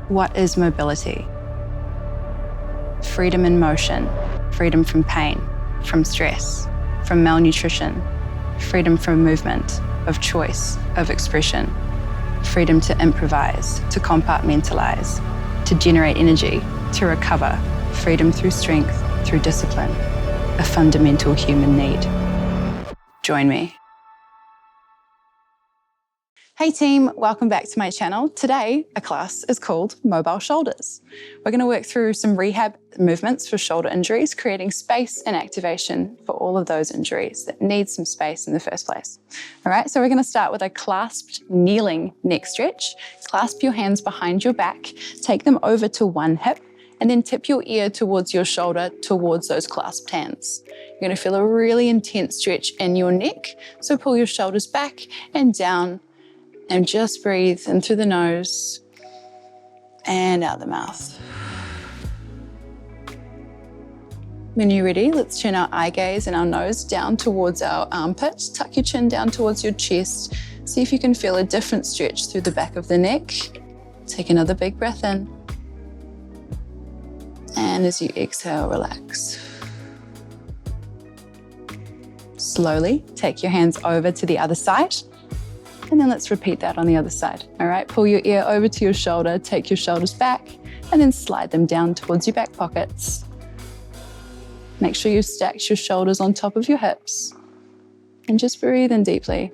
What is mobility? Freedom in motion, freedom from pain, from stress, from malnutrition, freedom from movement, of choice, of expression, freedom to improvise, to compartmentalize, to generate energy, to recover, freedom through strength, through discipline, a fundamental human need. Join me. Hey team, welcome back to my channel. Today, a class is called Mobile Shoulders. We're going to work through some rehab movements for shoulder injuries, creating space and activation for all of those injuries that need some space in the first place. All right, so we're going to start with a clasped kneeling neck stretch. Clasp your hands behind your back, take them over to one hip, and then tip your ear towards your shoulder, towards those clasped hands. You're going to feel a really intense stretch in your neck, so pull your shoulders back and down, and just breathe in through the nose and out the mouth. When you're ready, let's turn our eye gaze and our nose down towards our armpit. Tuck your chin down towards your chest. See if you can feel a different stretch through the back of the neck. Take another big breath in. And as you exhale, relax. Slowly take your hands over to the other side. And then let's repeat that on the other side. All right, pull your ear over to your shoulder, take your shoulders back, and then slide them down towards your back pockets. Make sure you stack your shoulders on top of your hips. And just breathe in deeply.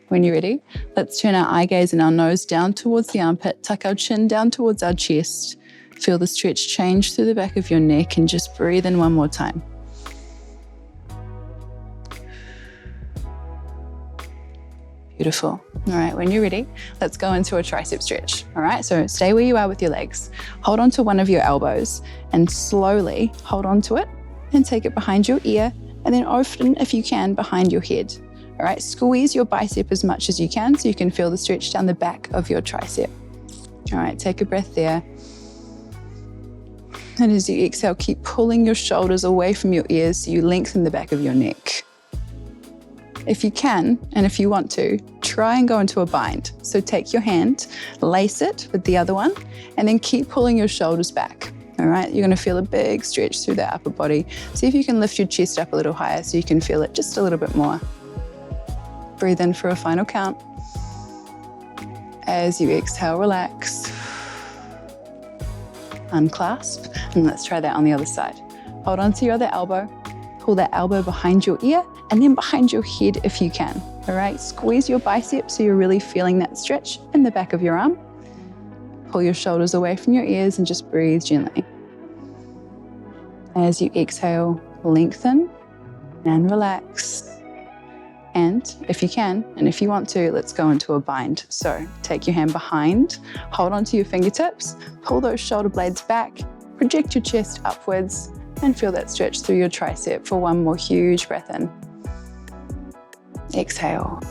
When you're ready, let's turn our eye gaze and our nose down towards the armpit, tuck our chin down towards our chest. Feel the stretch change through the back of your neck and just breathe in one more time. Beautiful. All right, when you're ready, let's go into a tricep stretch. All right, so stay where you are with your legs. Hold on to one of your elbows and slowly hold on to it and take it behind your ear and then often, if you can, behind your head. All right, squeeze your bicep as much as you can so you can feel the stretch down the back of your tricep. All right, take a breath there. And as you exhale, keep pulling your shoulders away from your ears so you lengthen the back of your neck. If you can, and if you want to, try and go into a bind. So take your hand, lace it with the other one, and then keep pulling your shoulders back. All right, you're gonna feel a big stretch through the upper body. See if you can lift your chest up a little higher so you can feel it just a little bit more. Breathe in for a final count. As you exhale, relax. Unclasp, and let's try that on the other side. Hold on to your other elbow, pull that elbow behind your ear, and then behind your head if you can. All right, squeeze your bicep so you're really feeling that stretch in the back of your arm. Pull your shoulders away from your ears and just breathe gently. As you exhale, lengthen and relax. And if you can, and if you want to, let's go into a bind. So take your hand behind, hold onto your fingertips, pull those shoulder blades back, project your chest upwards, and feel that stretch through your tricep for one more huge breath in. Exhale.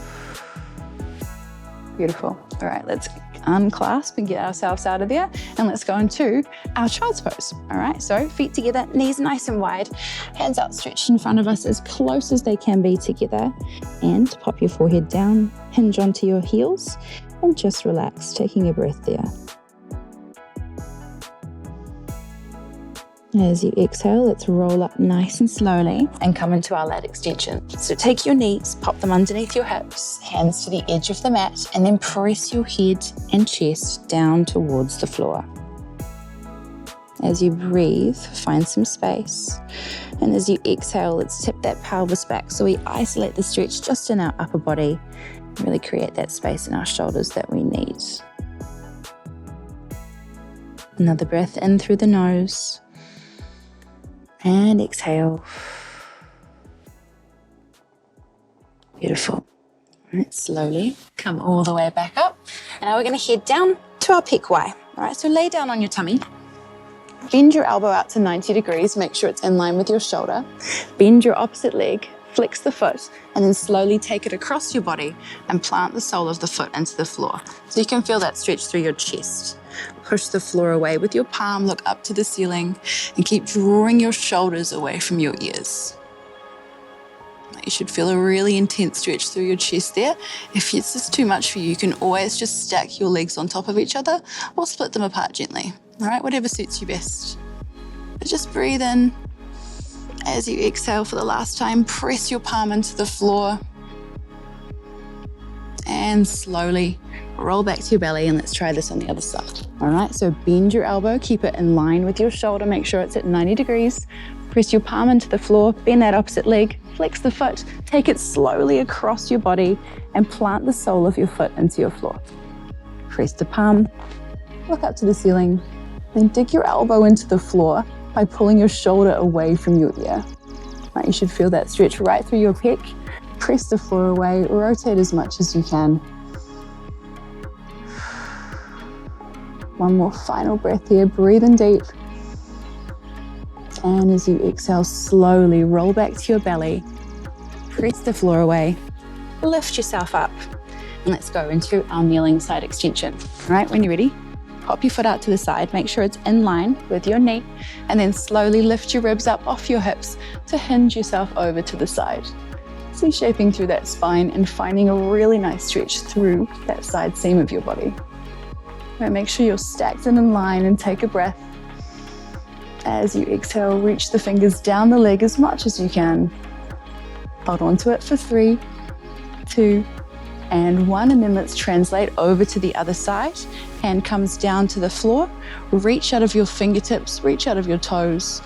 Beautiful. All right, let's unclasp and get ourselves out of there, and let's go into our child's pose. All right, so feet together, knees nice and wide, hands outstretched in front of us as close as they can be together, and pop your forehead down, hinge onto your heels, and just relax, taking a breath there. As you exhale, let's roll up nice and slowly and come into our lat extension. So take your knees, pop them underneath your hips, hands to the edge of the mat, and then press your head and chest down towards the floor. As you breathe, find some space. And as you exhale, let's tip that pelvis back so we isolate the stretch just in our upper body and really create that space in our shoulders that we need. Another breath in through the nose. And exhale. Beautiful. All right, slowly come all the way back up. And now we're going to head down to our Pickway. All right, so lay down on your tummy. Bend your elbow out to 90 degrees. Make sure it's in line with your shoulder. Bend your opposite leg, flex the foot, and then slowly take it across your body and plant the sole of the foot into the floor. So you can feel that stretch through your chest. Push the floor away with your palm, look up to the ceiling, and keep drawing your shoulders away from your ears. You should feel a really intense stretch through your chest there. If it's just too much for you, you can always just stack your legs on top of each other or split them apart gently. All right, whatever suits you best. But just breathe in. As you exhale for the last time, press your palm into the floor and slowly roll back to your belly, and let's try this on the other side. All right, so bend your elbow, keep it in line with your shoulder, make sure it's at 90 degrees. Press your palm into the floor, bend that opposite leg, flex the foot, take it slowly across your body and plant the sole of your foot into your floor. Press the palm, look up to the ceiling, then dig your elbow into the floor by pulling your shoulder away from your ear. Right, you should feel that stretch right through your pec. Press the floor away, rotate as much as you can. One more final breath here, breathe in deep. And as you exhale, slowly roll back to your belly, press the floor away, lift yourself up, and let's go into our kneeling side extension. All right, when you're ready, pop your foot out to the side, make sure it's in line with your knee, and then slowly lift your ribs up off your hips to hinge yourself over to the side. C-shaping through that spine and finding a really nice stretch through that side seam of your body. All right, make sure you're stacked and in line and take a breath. As you exhale, reach the fingers down the leg as much as you can. Hold on to it for 3, 2, and 1, and then let's translate over to the other side. Hand comes down to the floor, reach out of your fingertips, reach out of your toes,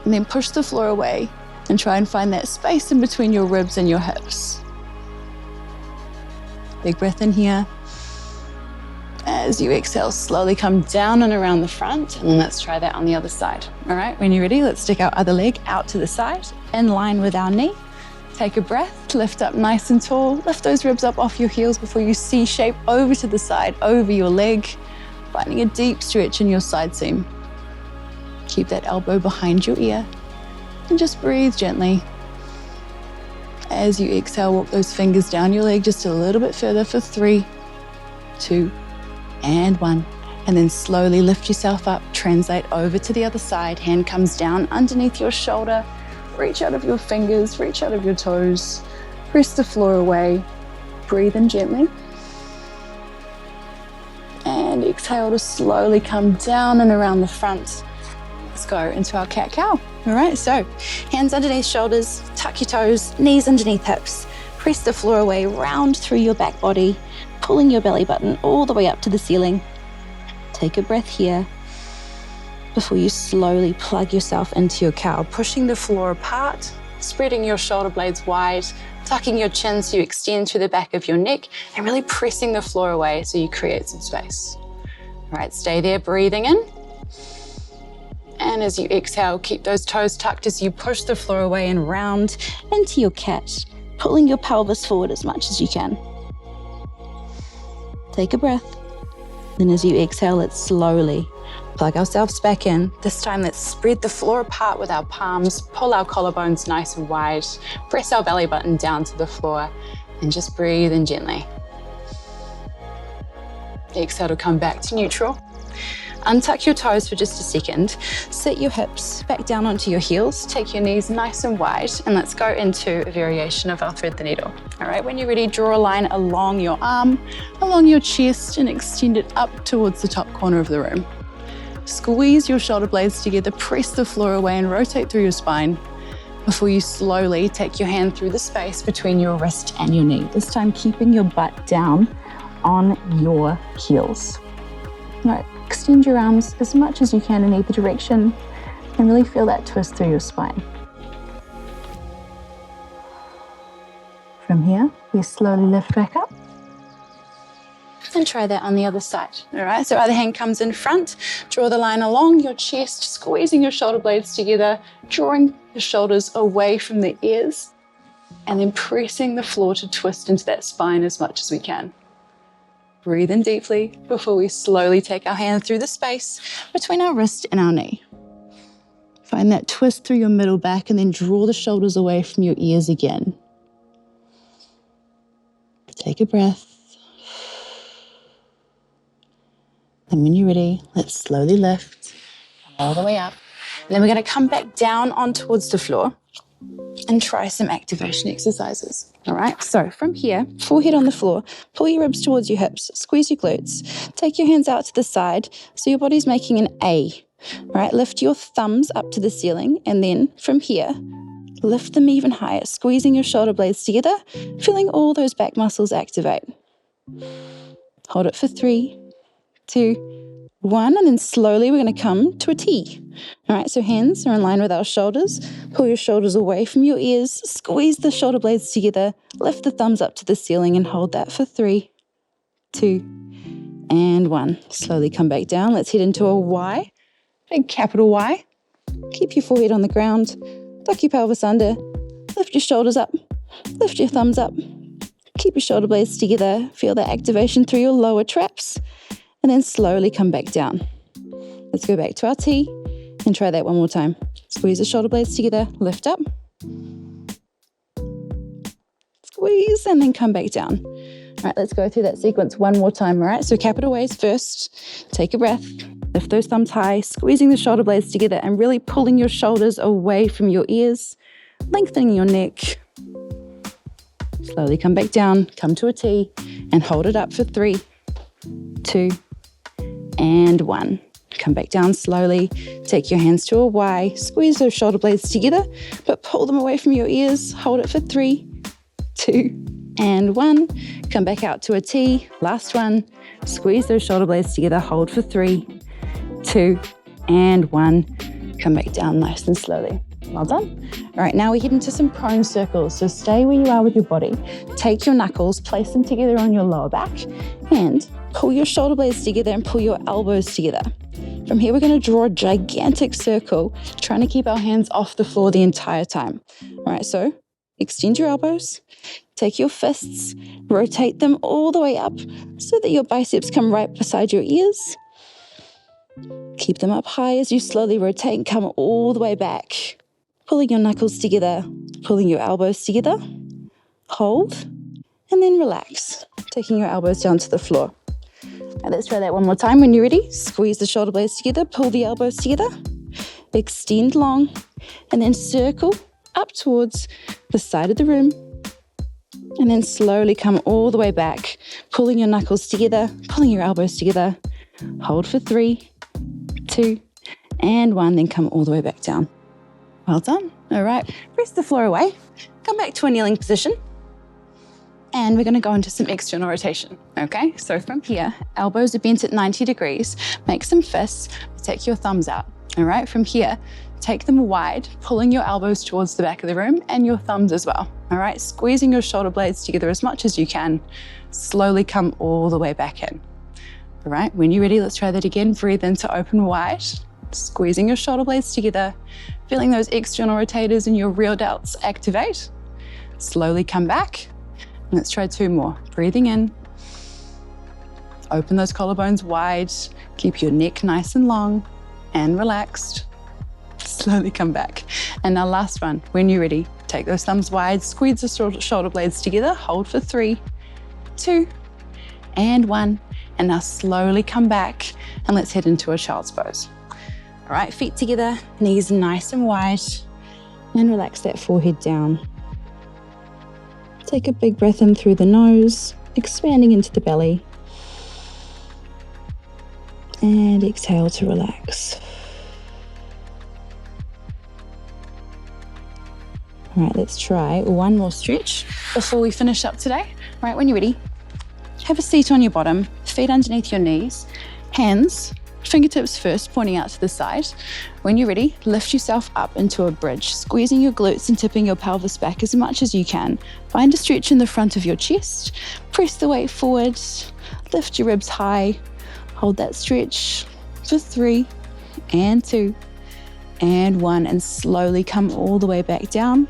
and then push the floor away and try and find that space in between your ribs and your hips. Big breath in here. As you exhale, slowly come down and around the front, and then let's try that on the other side. All right, when you're ready, let's stick our other leg out to the side, in line with our knee. Take a breath, lift up nice and tall, lift those ribs up off your heels before you C-shape over to the side, over your leg, finding a deep stretch in your side seam. Keep that elbow behind your ear, and just breathe gently. As you exhale, walk those fingers down your leg just a little bit further for 3, 2, and 1, and then slowly lift yourself up, translate over to the other side, hand comes down underneath your shoulder, reach out of your fingers, reach out of your toes, press the floor away, breathe in gently, and exhale to slowly come down and around the front. Let's go into our cat-cow. All right, so hands underneath shoulders, tuck your toes, knees underneath hips, press the floor away, round through your back body, pulling your belly button all the way up to the ceiling. Take a breath here before you slowly plug yourself into your cow, pushing the floor apart, spreading your shoulder blades wide, tucking your chin so you extend through the back of your neck, and really pressing the floor away so you create some space. All right, stay there, breathing in. And as you exhale, keep those toes tucked as you push the floor away and round into your cat, pulling your pelvis forward as much as you can. Take a breath. Then as you exhale, let's slowly plug ourselves back in. This time, let's spread the floor apart with our palms, pull our collarbones nice and wide, press our belly button down to the floor, and just breathe in gently. Exhale to come back to neutral. Untuck your toes for just a second. Sit your hips back down onto your heels. Take your knees nice and wide, and let's go into a variation of our thread the needle. All right, when you're ready, draw a line along your arm, along your chest, and extend it up towards the top corner of the room. Squeeze your shoulder blades together, press the floor away, and rotate through your spine before you slowly take your hand through the space between your wrist and your knee. This time, keeping your butt down on your heels. All right. Extend your arms as much as you can in either direction and really feel that twist through your spine. From here, we slowly lift back up and try that on the other side. All right, so other hand comes in front, draw the line along your chest, squeezing your shoulder blades together, drawing the shoulders away from the ears, and then pressing the floor to twist into that spine as much as we can. Breathe in deeply before we slowly take our hand through the space between our wrist and our knee. Find that twist through your middle back and then draw the shoulders away from your ears again. Take a breath. And when you're ready, let's slowly lift all the way up. And then we're going to come back down on towards the floor. and try some activation exercises. All right, so from here, forehead on the floor, pull your ribs towards your hips, squeeze your glutes, take your hands out to the side so your body's making an A. All right, lift your thumbs up to the ceiling, and then from here, lift them even higher, squeezing your shoulder blades together, feeling all those back muscles activate. Hold it for 3, 2, 1, and then slowly we're going to come to a T. All right, so hands are in line with our shoulders. Pull your shoulders away from your ears, squeeze the shoulder blades together, lift the thumbs up to the ceiling and hold that for 3, 2, and 1. Slowly come back down. Let's head into a Y, big capital Y. Keep your forehead on the ground, tuck your pelvis under, lift your shoulders up, lift your thumbs up, keep your shoulder blades together, feel the activation through your lower traps, and then slowly come back down. Let's go back to our T and try that one more time. Squeeze the shoulder blades together, lift up, squeeze, and then come back down. All right, let's go through that sequence one more time, all right? So capital A's first, take a breath, lift those thumbs high, squeezing the shoulder blades together and really pulling your shoulders away from your ears, lengthening your neck. Slowly come back down, come to a T, and hold it up for 3, 2, and 1. Come back down slowly, take your hands to a Y, squeeze those shoulder blades together, but pull them away from your ears, hold it for 3, 2, and 1. Come back out to a T, last one, squeeze those shoulder blades together, hold for 3, 2, and 1. Come back down nice and slowly. Well done. All right, now we head into some prone circles. So stay where you are with your body. Take your knuckles, place them together on your lower back, and pull your shoulder blades together and pull your elbows together. From here, we're going to draw a gigantic circle, trying to keep our hands off the floor the entire time. All right, so extend your elbows, take your fists, rotate them all the way up so that your biceps come right beside your ears. Keep them up high as you slowly rotate and come all the way back. Pulling your knuckles together, pulling your elbows together. Hold, and then relax, taking your elbows down to the floor. Now let's try that one more time. When you're ready, squeeze the shoulder blades together, pull the elbows together, extend long, and then circle up towards the side of the room. And then slowly come all the way back, pulling your knuckles together, pulling your elbows together. Hold for 3, 2, and 1, then come all the way back down. Well done. All right, press the floor away, come back to a kneeling position, and we're going to go into some external rotation, okay? So from here, elbows are bent at 90 degrees, make some fists, take your thumbs out, all right? From here, take them wide, pulling your elbows towards the back of the room and your thumbs as well, all right? Squeezing your shoulder blades together as much as you can, slowly come all the way back in. All right, when you're ready, let's try that again. Breathe into open wide, squeezing your shoulder blades together, feeling those external rotators and your rear delts activate. Slowly come back. Let's try 2 more. Breathing in, open those collarbones wide, keep your neck nice and long and relaxed. Slowly come back. And now last one, when you're ready, take those thumbs wide, squeeze the shoulder blades together, hold for 3, 2, and 1. And now slowly come back and let's head into a child's pose. All right, feet together, knees nice and wide, and relax that forehead down. Take a big breath in through the nose, expanding into the belly. And exhale to relax. All right, let's try one more stretch before we finish up today. All right, when you're ready, have a seat on your bottom, feet underneath your knees, hands, fingertips first, pointing out to the side. When you're ready, lift yourself up into a bridge, squeezing your glutes and tipping your pelvis back as much as you can. Find a stretch in the front of your chest, press the weight forward, lift your ribs high, hold that stretch for 3, and 2, and 1, and slowly come all the way back down.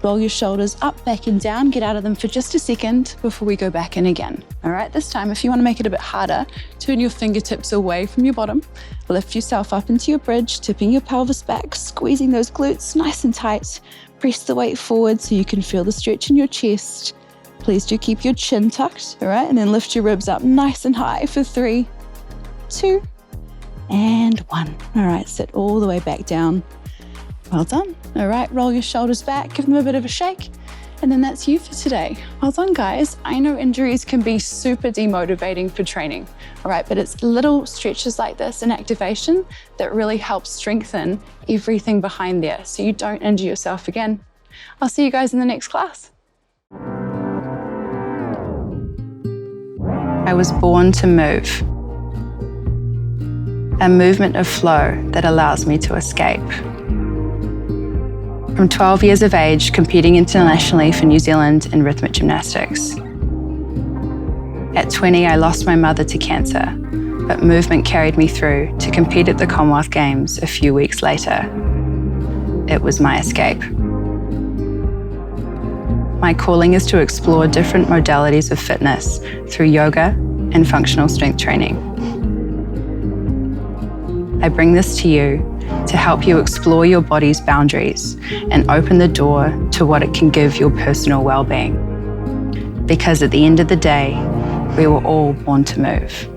Roll your shoulders up, back and down. Get out of them for just a second before we go back in again. All right, this time, if you want to make it a bit harder, turn your fingertips away from your bottom. Lift yourself up into your bridge, tipping your pelvis back, squeezing those glutes nice and tight. Press the weight forward so you can feel the stretch in your chest. Please do keep your chin tucked, all right? And then lift your ribs up nice and high for 3, 2, and 1. All right, sit all the way back down. Well done. All right, roll your shoulders back, give them a bit of a shake, and then that's you for today. Well done, guys. I know injuries can be super demotivating for training, all right, but it's little stretches like this and activation that really help strengthen everything behind there so you don't injure yourself again. I'll see you guys in the next class. I was born to move. A movement of flow that allows me to escape. From 12 years of age, competing internationally for New Zealand in rhythmic gymnastics. At 20, I lost my mother to cancer, but movement carried me through to compete at the Commonwealth Games a few weeks later. It was my escape. My calling is to explore different modalities of fitness through yoga and functional strength training. I bring this to you to help you explore your body's boundaries and open the door to what it can give your personal well-being. Because at the end of the day, we were all born to move.